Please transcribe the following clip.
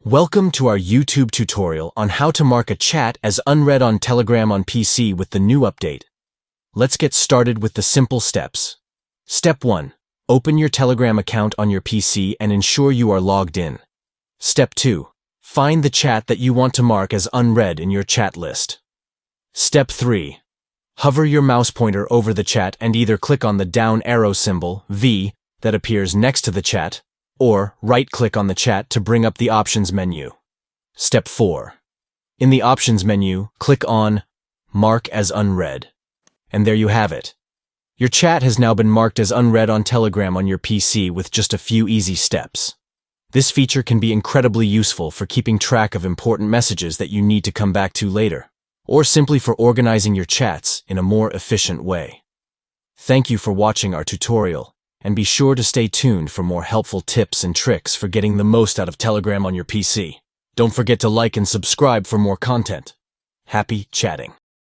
Welcome to our YouTube tutorial on how to mark a chat as unread on Telegram on PC with the new update. Let's get started with the simple steps. Step 1. Open your Telegram account on your PC and ensure you are logged in. Step 2. Find the chat that you want to mark as unread in your chat list. Step 3. Hover your mouse pointer over the chat and either click on the down arrow symbol, V, that appears next to the chat, or right-click on the chat to bring up the Options menu. Step 4. In the Options menu, click on Mark as Unread. And there you have it. Your chat has now been marked as unread on Telegram on your PC with just a few easy steps. This feature can be incredibly useful for keeping track of important messages that you need to come back to later, or simply for organizing your chats in a more efficient way. Thank you for watching our tutorial. And be sure to stay tuned for more helpful tips and tricks for getting the most out of Telegram on your PC. Don't forget to like and subscribe for more content. Happy chatting.